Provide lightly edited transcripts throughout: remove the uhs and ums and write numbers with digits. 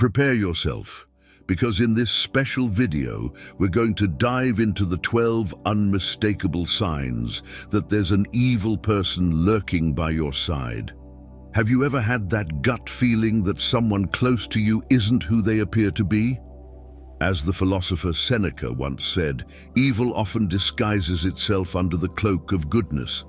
Prepare yourself, because in this special video, we're going to dive into the 12 unmistakable signs that there's an evil person lurking by your side. Have you ever had that gut feeling that someone close to you isn't who they appear to be? As the philosopher Seneca once said, evil often disguises itself under the cloak of goodness,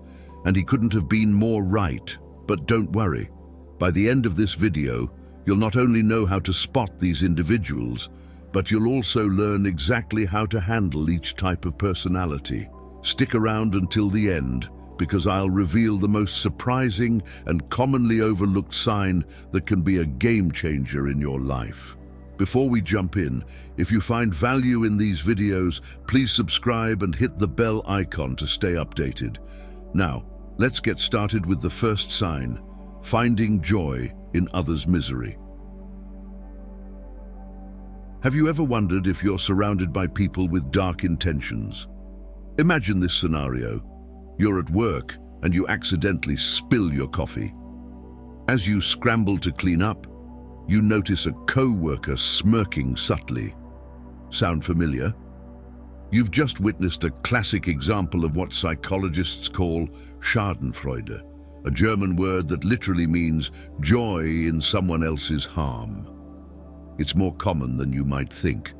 and he couldn't have been more right. But don't worry, by the end of this video, you'll not only know how to spot these individuals, but you'll also learn exactly how to handle each type of personality. Stick around until the end, because I'll reveal the most surprising and commonly overlooked sign that can be a game changer in your life. Before we jump in, if you find value in these videos, please subscribe and hit the bell icon to stay updated. Now, let's get started with the first sign: finding joy in others' misery. Have you ever wondered if you're surrounded by people with dark intentions? Imagine this scenario. You're at work and you accidentally spill your coffee. As you scramble to clean up, you notice a co-worker smirking subtly. Sound familiar? You've just witnessed a classic example of what psychologists call Schadenfreude, a German word that literally means joy in someone else's harm. It's more common than you might think.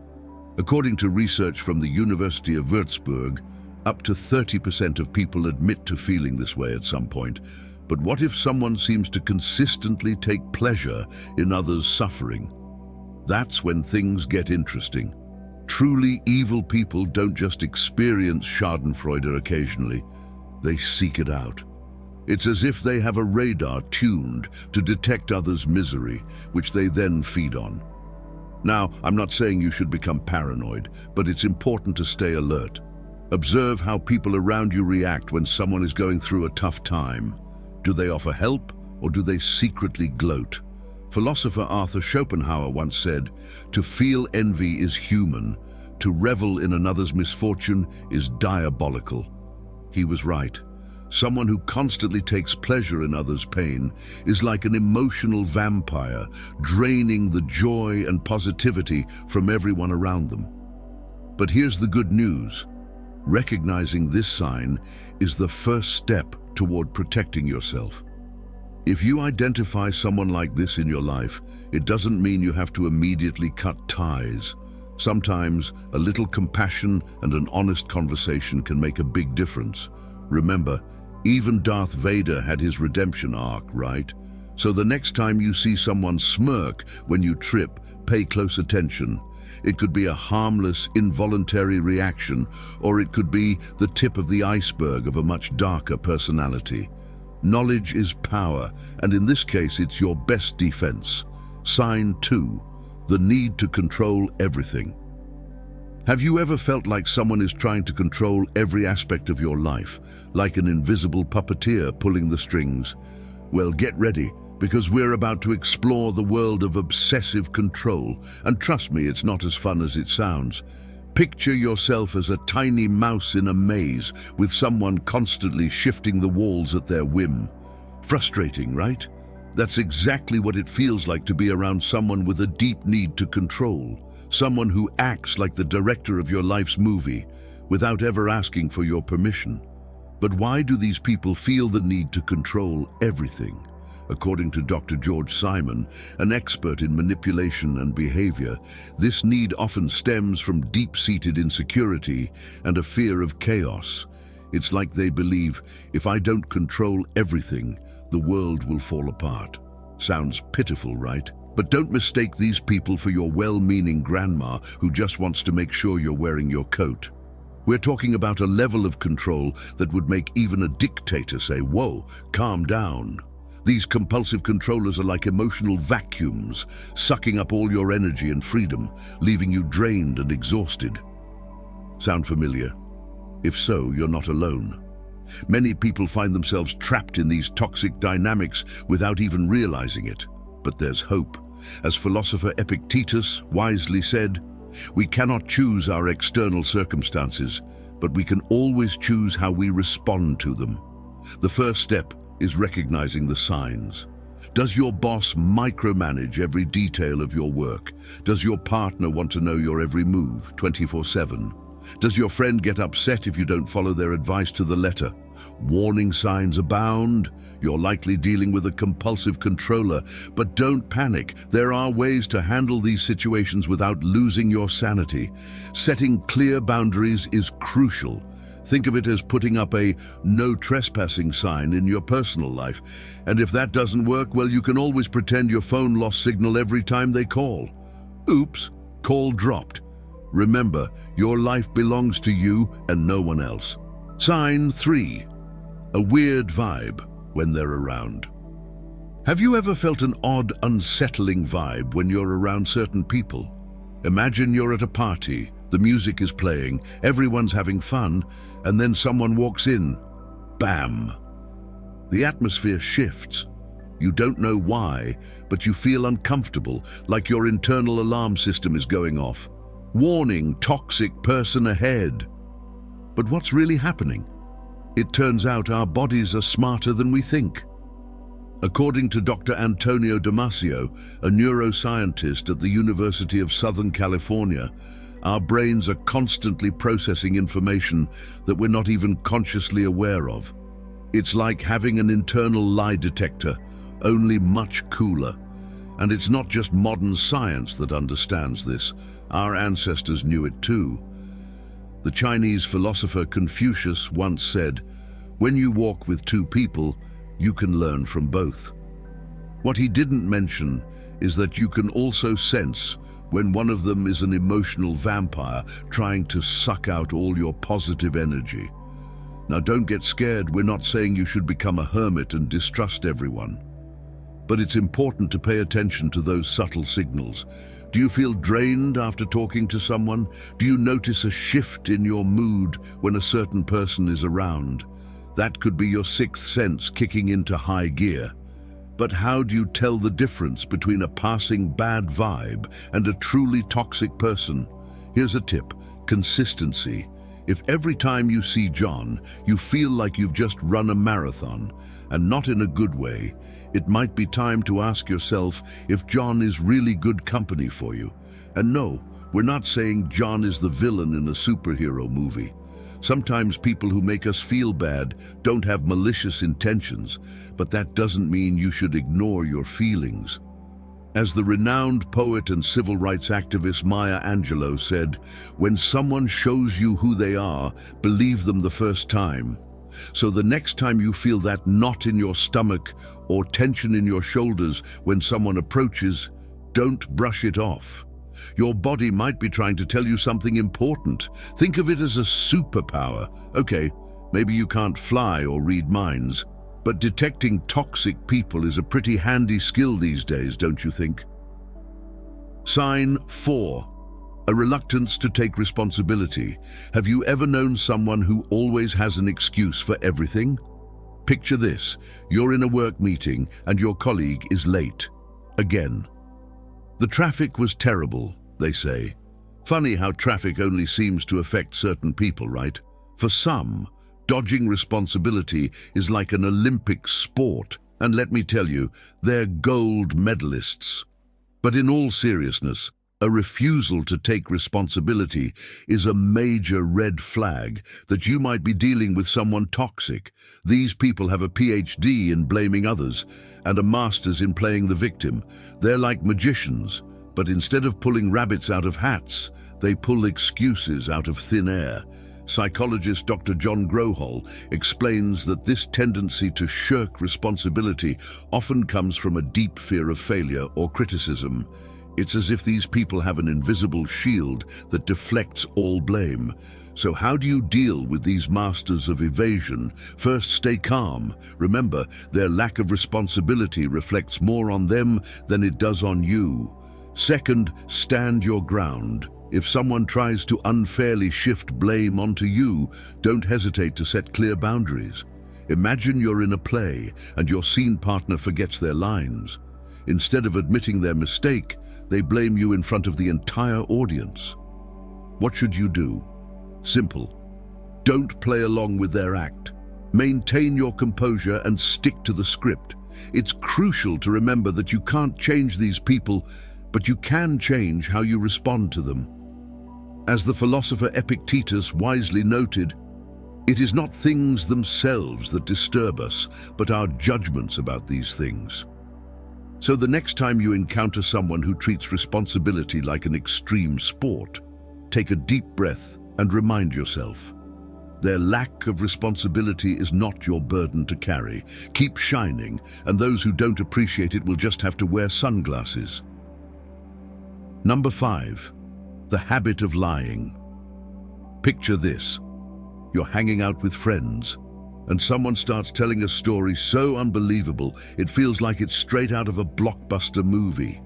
According to research from the University of Würzburg, up to 30% of people admit to feeling this way at some point. But what if someone seems to consistently take pleasure in others' suffering? That's when things get interesting. Truly evil people don't just experience Schadenfreude occasionally, they seek it out. It's as if they have a radar tuned to detect others' misery, which they then feed on. Now, I'm not saying you should become paranoid, but it's important to stay alert. Observe how people around you react when someone is going through a tough time. Do they offer help, or do they secretly gloat? Philosopher Arthur Schopenhauer once said, "To feel envy is human. To revel in another's misfortune is diabolical." He was right. Someone who constantly takes pleasure in others' pain is like an emotional vampire, draining the joy and positivity from everyone around them. But here's the good news. Recognizing this sign is the first step toward protecting yourself. If you identify someone like this in your life, it doesn't mean you have to immediately cut ties. Sometimes a little compassion and an honest conversation can make a big difference. Remember, even Darth Vader had his redemption arc, right? So the next time you see someone smirk when you trip, pay close attention. It could be a harmless, involuntary reaction, or it could be the tip of the iceberg of a much darker personality. Knowledge is power, and in this case, it's your best defense. Sign 2, the need to control everything. Have you ever felt like someone is trying to control every aspect of your life, like an invisible puppeteer pulling the strings? Well, get ready, because we're about to explore the world of obsessive control, and trust me, it's not as fun as it sounds. Picture yourself as a tiny mouse in a maze, with someone constantly shifting the walls at their whim. Frustrating, right? That's exactly what it feels like to be around someone with a deep need to control, someone who acts like the director of your life's movie, without ever asking for your permission. But why do these people feel the need to control everything? According to Dr. George Simon, an expert in manipulation and behavior, this need often stems from deep-seated insecurity and a fear of chaos. It's like they believe, if I don't control everything, the world will fall apart. Sounds pitiful, right? But don't mistake these people for your well-meaning grandma who just wants to make sure you're wearing your coat. We're talking about a level of control that would make even a dictator say, "Whoa, calm down." These compulsive controllers are like emotional vacuums, sucking up all your energy and freedom, leaving you drained and exhausted. Sound familiar? If so, you're not alone. Many people find themselves trapped in these toxic dynamics without even realizing it. But there's hope. As philosopher Epictetus wisely said, "We cannot choose our external circumstances, but we can always choose how we respond to them." The first step is recognizing the signs. Does your boss micromanage every detail of your work? Does your partner want to know your every move 24/7? Does your friend get upset if you don't follow their advice to the letter? Warning signs abound. You're likely dealing with a compulsive controller, but don't panic. There are ways to handle these situations without losing your sanity. Setting clear boundaries is crucial. Think of it as putting up a no trespassing sign in your personal life. And if that doesn't work, well, you can always pretend your phone lost signal every time they call. Oops, call dropped. Remember, your life belongs to you and no one else. Sign 3. A weird vibe when they're around. Have you ever felt an odd, unsettling vibe when you're around certain people? Imagine you're at a party, the music is playing, everyone's having fun, and then someone walks in. Bam! The atmosphere shifts. You don't know why, but you feel uncomfortable, like your internal alarm system is going off. Warning, toxic person ahead. But what's really happening? It turns out our bodies are smarter than we think. According to Dr. Antonio Damasio, a neuroscientist at the University of Southern California, our brains are constantly processing information that we're not even consciously aware of. It's like having an internal lie detector, only much cooler. And it's not just modern science that understands this. Our ancestors knew it too. The Chinese philosopher Confucius once said, "When you walk with two people, you can learn from both." What he didn't mention is that you can also sense when one of them is an emotional vampire trying to suck out all your positive energy. Now don't get scared, we're not saying you should become a hermit and distrust everyone. But it's important to pay attention to those subtle signals. Do you feel drained after talking to someone? Do you notice a shift in your mood when a certain person is around? That could be your sixth sense kicking into high gear. But how do you tell the difference between a passing bad vibe and a truly toxic person? Here's a tip: consistency. If every time you see John, you feel like you've just run a marathon, and not in a good way, it might be time to ask yourself if John is really good company for you. And no, we're not saying John is the villain in a superhero movie. Sometimes people who make us feel bad don't have malicious intentions, but that doesn't mean you should ignore your feelings. As the renowned poet and civil rights activist Maya Angelou said, "When someone shows you who they are, believe them the first time." So the next time you feel that knot in your stomach or tension in your shoulders when someone approaches, don't brush it off. Your body might be trying to tell you something important. Think of it as a superpower. Okay, maybe you can't fly or read minds, but detecting toxic people is a pretty handy skill these days, don't you think? Sign 4. A reluctance to take responsibility. Have you ever known someone who always has an excuse for everything? Picture this: you're in a work meeting and your colleague is late. Again. The traffic was terrible, they say. Funny how traffic only seems to affect certain people, right? For some, dodging responsibility is like an Olympic sport, and let me tell you, they're gold medalists. But in all seriousness, a refusal to take responsibility is a major red flag that you might be dealing with someone toxic. These people have a PhD in blaming others and a master's in playing the victim. They're like magicians, but instead of pulling rabbits out of hats, they pull excuses out of thin air. Psychologist Dr. John Grohol explains that this tendency to shirk responsibility often comes from a deep fear of failure or criticism. It's as if these people have an invisible shield that deflects all blame. So how do you deal with these masters of evasion? First, stay calm. Remember, their lack of responsibility reflects more on them than it does on you. Second, stand your ground. If someone tries to unfairly shift blame onto you, don't hesitate to set clear boundaries. Imagine you're in a play and your scene partner forgets their lines. Instead of admitting their mistake, they blame you in front of the entire audience. What should you do? Simple. Don't play along with their act. Maintain your composure and stick to the script. It's crucial to remember that you can't change these people, but you can change how you respond to them. As the philosopher Epictetus wisely noted, it is not things themselves that disturb us, but our judgments about these things. So the next time you encounter someone who treats responsibility like an extreme sport, take a deep breath and remind yourself, their lack of responsibility is not your burden to carry. Keep shining, and those who don't appreciate it will just have to wear sunglasses. Number 5, the habit of lying. Picture this. You're hanging out with friends, and someone starts telling a story so unbelievable it feels like it's straight out of a blockbuster movie.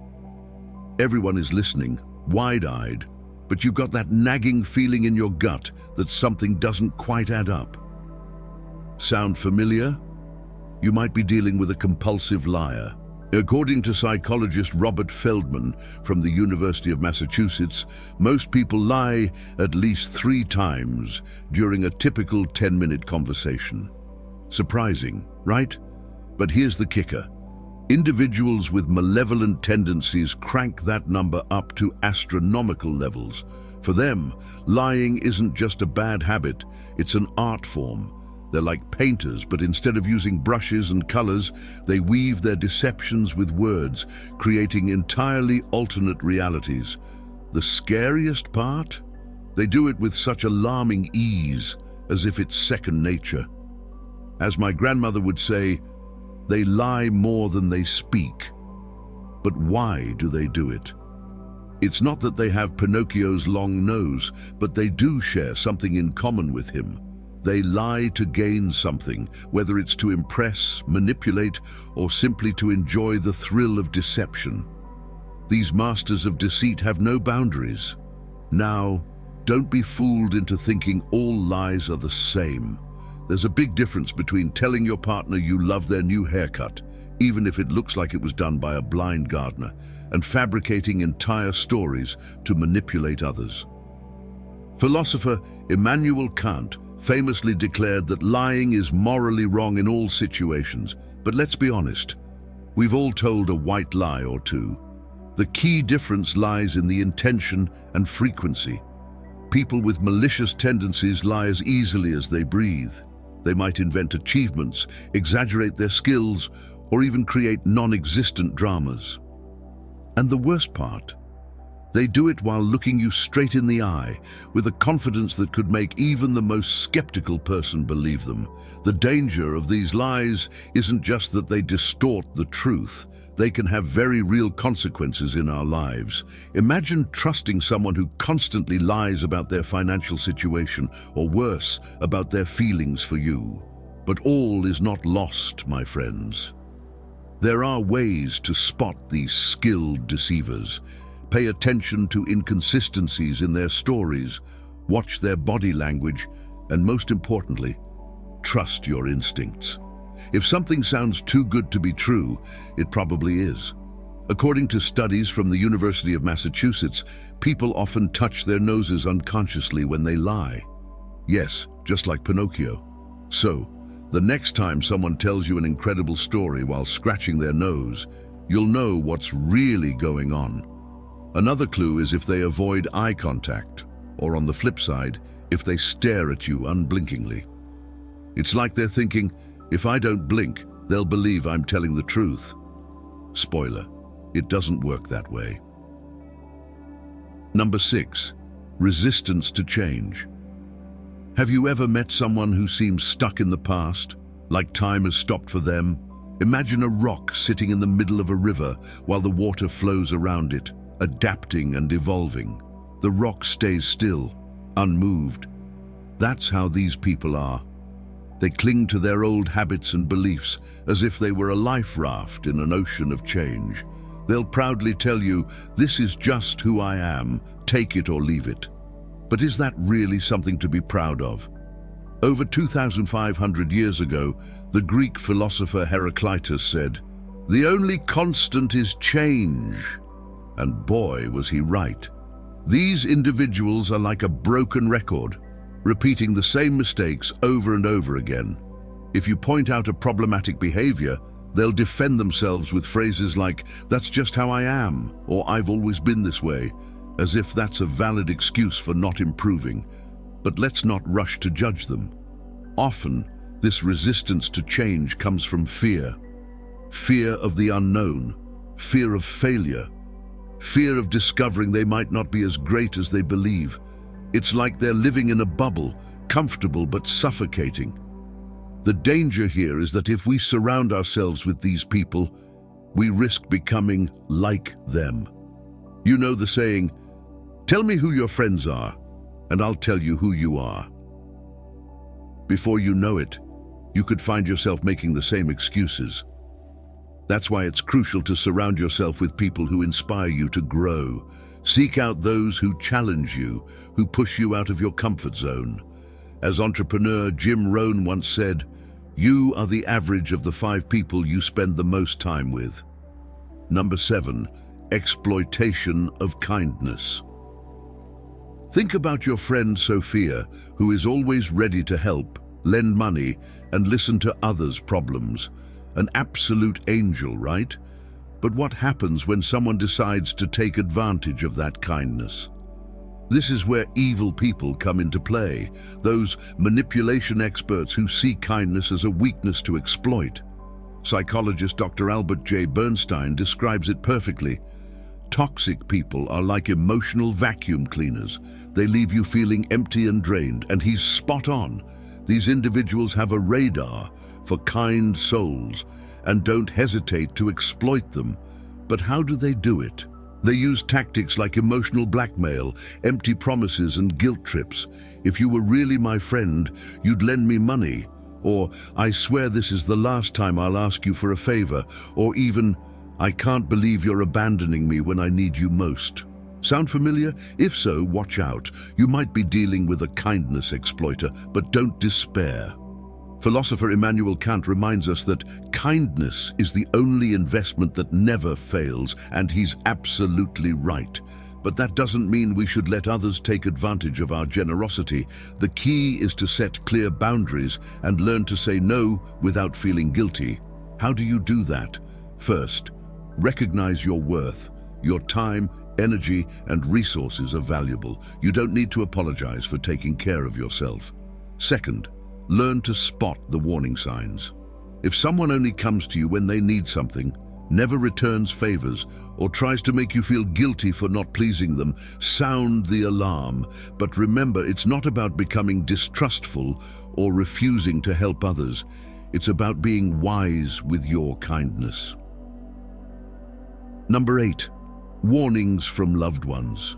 Everyone is listening, wide-eyed, but you've got that nagging feeling in your gut that something doesn't quite add up. Sound familiar? You might be dealing with a compulsive liar. According to psychologist Robert Feldman from the University of Massachusetts, most people lie at least 3 times during a typical 10-minute conversation. Surprising, right? But here's the kicker. Individuals with malevolent tendencies crank that number up to astronomical levels. For them, lying isn't just a bad habit, it's an art form. They're like painters, but instead of using brushes and colors, they weave their deceptions with words, creating entirely alternate realities. The scariest part? They do it with such alarming ease, as if it's second nature. As my grandmother would say, they lie more than they speak. But why do they do it? It's not that they have Pinocchio's long nose, but they do share something in common with him. They lie to gain something, whether it's to impress, manipulate, or simply to enjoy the thrill of deception. These masters of deceit have no boundaries. Now, don't be fooled into thinking all lies are the same. There's a big difference between telling your partner you love their new haircut, even if it looks like it was done by a blind gardener, and fabricating entire stories to manipulate others. Philosopher Immanuel Kant famously declared that lying is morally wrong in all situations. But let's be honest, we've all told a white lie or two. The key difference lies in the intention and frequency. People with malicious tendencies lie as easily as they breathe. They might invent achievements, exaggerate their skills, or even create non-existent dramas. And the worst part? They do it while looking you straight in the eye, with a confidence that could make even the most skeptical person believe them. The danger of these lies isn't just that they distort the truth. They can have very real consequences in our lives. Imagine trusting someone who constantly lies about their financial situation, or worse, about their feelings for you. But all is not lost, my friends. There are ways to spot these skilled deceivers. Pay attention to inconsistencies in their stories, watch their body language, and most importantly, trust your instincts. If something sounds too good to be true, it probably is. According to studies from the University of Massachusetts, people often touch their noses unconsciously when they lie. Yes, just like Pinocchio. So, the next time someone tells you an incredible story while scratching their nose, you'll know what's really going on. Another clue is if they avoid eye contact, or on the flip side, if they stare at you unblinkingly. It's like they're thinking, if I don't blink, they'll believe I'm telling the truth. Spoiler, it doesn't work that way. Number 6, resistance to change. Have you ever met someone who seems stuck in the past, like time has stopped for them? Imagine a rock sitting in the middle of a river while the water flows around it, adapting and evolving. The rock stays still, unmoved. That's how these people are. They cling to their old habits and beliefs as if they were a life raft in an ocean of change. They'll proudly tell you, this is just who I am, take it or leave it. But is that really something to be proud of? Over 2,500 years ago, the Greek philosopher Heraclitus said, "The only constant is change." And boy, was he right. These individuals are like a broken record, repeating the same mistakes over and over again. If you point out a problematic behavior, They'll defend themselves with phrases like, "That's just how I am," or "I've always been this way," as if that's a valid excuse for not improving. But let's not rush to judge them. Often, this resistance to change comes from fear. Fear of the unknown, fear of failure, fear of discovering they might not be as great as they believe. It's like they're living in a bubble, comfortable but suffocating. The danger here is that if we surround ourselves with these people, we risk becoming like them. You know the saying, "Tell me who your friends are, and I'll tell you who you are." Before you know it, you could find yourself making the same excuses. That's why it's crucial to surround yourself with people who inspire you to grow. Seek out those who challenge you, who push you out of your comfort zone. As entrepreneur Jim Rohn once said, "You are the average of the 5 people you spend the most time with." Number 7, exploitation of kindness. Think about your friend Sophia, who is always ready to help, lend money, and listen to others' problems. An absolute angel, right? But what happens when someone decides to take advantage of that kindness? This is where evil people come into play, those manipulation experts who see kindness as a weakness to exploit. Psychologist Dr. Albert J. Bernstein describes it perfectly. Toxic people are like emotional vacuum cleaners. They leave you feeling empty and drained, and he's spot on. These individuals have a radar for kind souls and don't hesitate to exploit them. But how do they do it? They use tactics like emotional blackmail, empty promises, and guilt trips. "If you were really my friend, you'd lend me money," or "I swear this is the last time I'll ask you for a favor," or even, "I can't believe you're abandoning me when I need you most." Sound familiar? If so, watch out. You might be dealing with a kindness exploiter, but don't despair. Philosopher Immanuel Kant reminds us that kindness is the only investment that never fails, and he's absolutely right. But that doesn't mean we should let others take advantage of our generosity. The key is to set clear boundaries and learn to say no without feeling guilty. How do you do that? First, recognize your worth. Your time, energy, and resources are valuable. You don't need to apologize for taking care of yourself. Second, learn to spot the warning signs. If someone only comes to you when they need something, never returns favors, or tries to make you feel guilty for not pleasing them, sound the alarm. But remember, it's not about becoming distrustful or refusing to help others. It's about being wise with your kindness. Number 8, warnings from loved ones.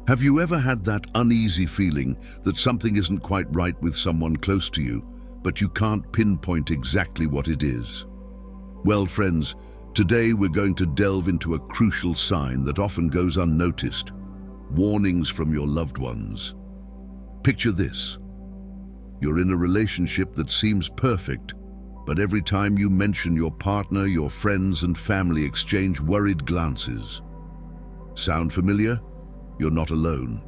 Have you ever had that uneasy feeling that something isn't quite right with someone close to you, but you can't pinpoint exactly what it is? Well, friends, today we're going to delve into a crucial sign that often goes unnoticed: warnings from your loved ones. Picture this. You're in a relationship that seems perfect, but every time you mention your partner, your friends and family exchange worried glances. Sound familiar? You're not alone.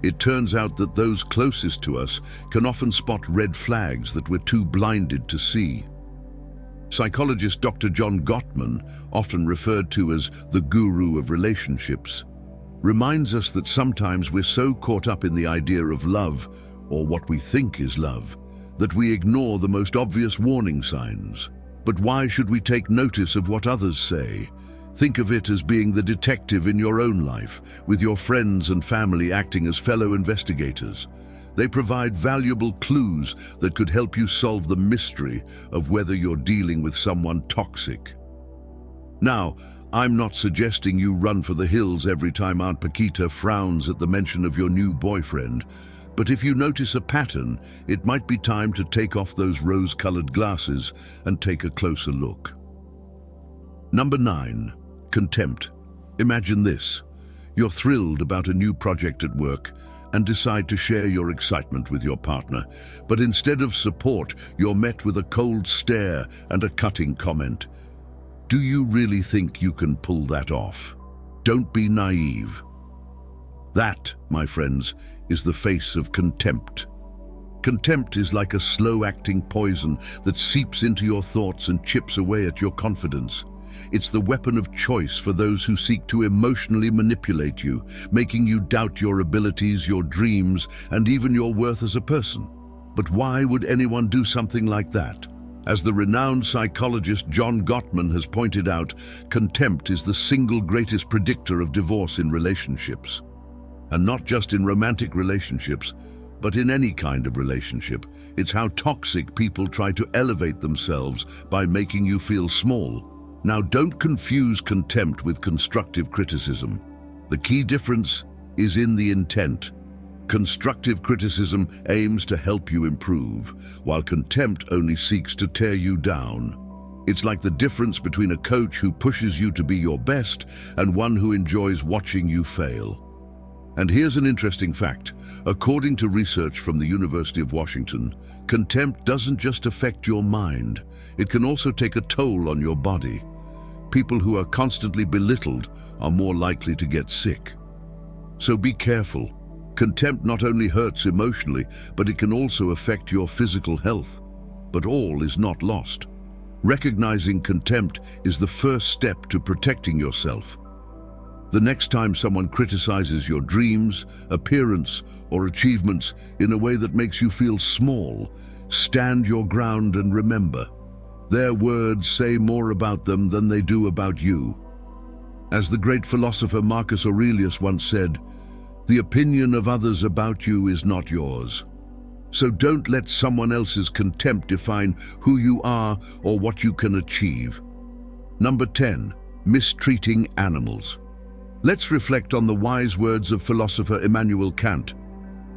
It turns out that those closest to us can often spot red flags that we're too blinded to see. Psychologist Dr. John Gottman, often referred to as the guru of relationships, reminds us that sometimes we're so caught up in the idea of love, or what we think is love, that we ignore the most obvious warning signs. But why should we take notice of what others say? Think of it as being the detective in your own life, with your friends and family acting as fellow investigators. They provide valuable clues that could help you solve the mystery of whether you're dealing with someone toxic. Now, I'm not suggesting you run for the hills every time Aunt Paquita frowns at the mention of your new boyfriend, but if you notice a pattern, it might be time to take off those rose-colored glasses and take a closer look. Number 9. Contempt. Imagine this. You're thrilled about a new project at work and decide to share your excitement with your partner, but instead of support, you're met with a cold stare and a cutting comment. Do you really think you can pull that off? Don't be naive. That, my friends, is the face of contempt. Contempt is like a slow-acting poison that seeps into your thoughts and chips away at your confidence. It's the weapon of choice for those who seek to emotionally manipulate you, making you doubt your abilities, your dreams, and even your worth as a person. But why would anyone do something like that? As the renowned psychologist John Gottman has pointed out, contempt is the single greatest predictor of divorce in relationships. And not just in romantic relationships, but in any kind of relationship. It's how toxic people try to elevate themselves by making you feel small. Now, don't confuse contempt with constructive criticism. The key difference is in the intent. Constructive criticism aims to help you improve, while contempt only seeks to tear you down. It's like the difference between a coach who pushes you to be your best and one who enjoys watching you fail. And here's an interesting fact. According to research from the University of Washington, contempt doesn't just affect your mind, it can also take a toll on your body. People who are constantly belittled are more likely to get sick. So be careful. Contempt not only hurts emotionally, but it can also affect your physical health. But all is not lost. Recognizing contempt is the first step to protecting yourself. The next time someone criticizes your dreams, appearance, or achievements in a way that makes you feel small, stand your ground and remember, their words say more about them than they do about you. As the great philosopher Marcus Aurelius once said, "The opinion of others about you is not yours." So don't let someone else's contempt define who you are or what you can achieve. Number 10, mistreating animals. Let's reflect on the wise words of philosopher Immanuel Kant.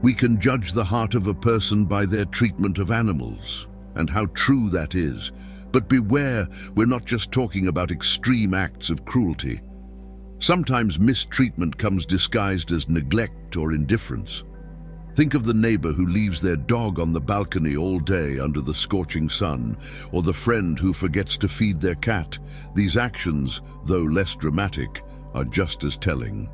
We can judge the heart of a person by their treatment of animals, and how true that is. But beware, we're not just talking about extreme acts of cruelty. Sometimes mistreatment comes disguised as neglect or indifference. Think of the neighbor who leaves their dog on the balcony all day under the scorching sun, or the friend who forgets to feed their cat. These actions, though less dramatic, are just as telling.